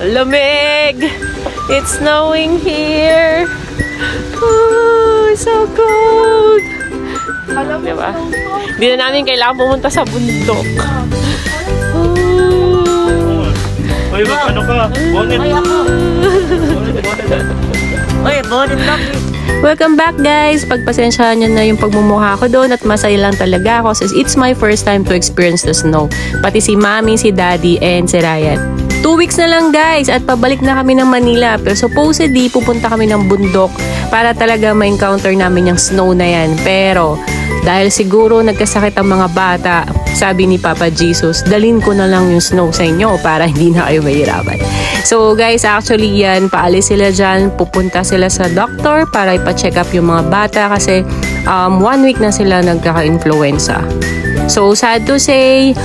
Lamig! It's snowing here. Oh, it's so cold. Alam mo ba? Hindi na namin kailangan pumunta sa bundok. Oy, ano ka? Bonnet. Oy, bonnet lang. Welcome back guys! Pagpasensyahan nyo na yung pagmumukha ko doon at masaya lang talaga ako since it's my first time to experience the snow. Pati si Mami, si Daddy, and si Ryan. 2 weeks na lang guys at pabalik na kami ng Manila pero supposedly pupunta kami ng bundok para talaga ma-encounter namin yung snow na yan. Pero dahil siguro nagkasakit ang mga bata, sabi ni Papa Jesus, dalhin ko na lang yung snow sa inyo para hindi na kayo mahirapan. So guys, actually yan, paalis sila dyan, pupunta sila sa doctor para ipa-check up yung mga bata kasi 1 week na sila nagkaka-influenza. So sad to say,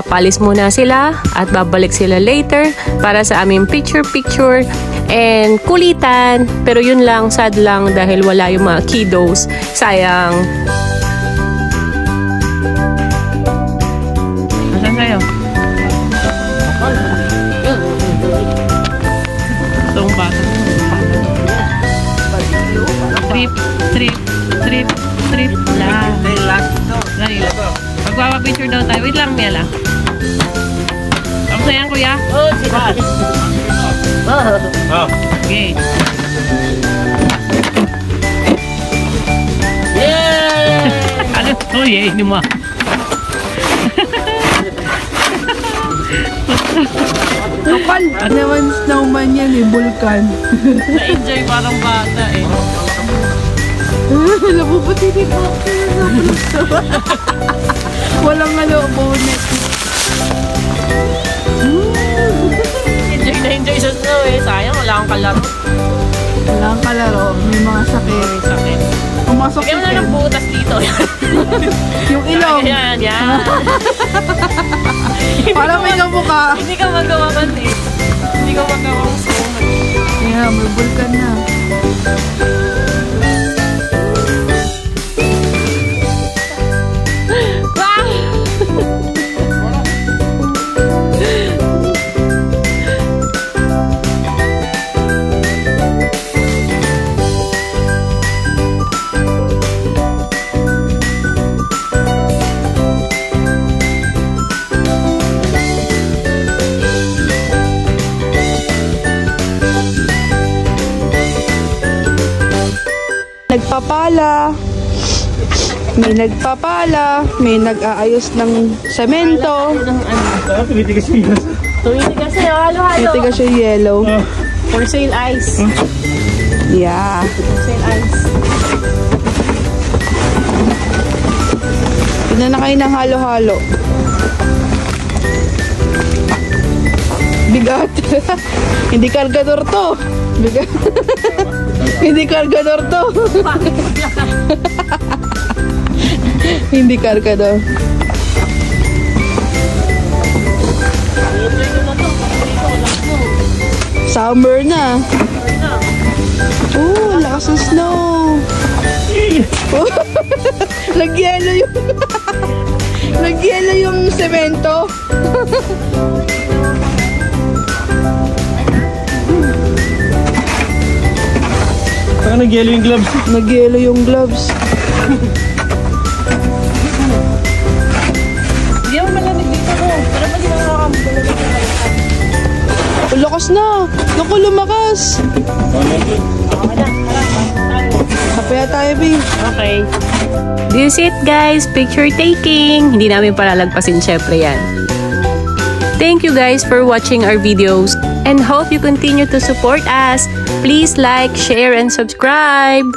paalis muna sila at babalik sila later para sa aming picture-picture and kulitan. Pero yun lang, sad lang dahil wala yung mga kiddos. Sayang. Nasaan kayo? Itong bata. Trip lang. Magpapapicture daw tayo. Wait lang, Miela. Tapos na yan, kuya? Oh, siya. Okay. Yeah! Ano? Oh, yay, ini mo. Kapal naman snowman yan eh, vulkan. Na-enjoy parang bata eh. Nabubuti ni Papa. Walang bonnet. Enjoy sa snow eh. Sayang, wala akong kalaro. Wala kang kalaro, may mga sakit. Sakit. Pumasok Kaya mo na ng butas dito. yung ilong. Yan. Parang may kamukha. Hindi ka magawa kasi. Hindi ka magawa ng snow. Yeah, may vulkan na. May nag-aayos ng semento. Tumitigas yung Tumitigas sa'yo, halo-halo. Tumitigas yung yellow. For sale ice. Yeah. For sale ice. Tignan na kayo ng halo-halo. Bigat. Hindi kargador to. Bigat. Hindi kargador to. Hindi kargador. Summer na. Oh, lakas ng snow. Nagyelo yung nagyelo yung semento. Parang nag-yelo yung gloves. Nagyelo yung gloves. Hindi ako malamig dito ko. Pero pag nakakamulat ako Oh, lakas na. Naku, lumakas. Kapaya tayo, B. Okay. This is it guys. Picture taking. Hindi namin palalagpasin syempre yan. Thank you guys for watching our videos and hope you continue to support us. Please like, share, and subscribe.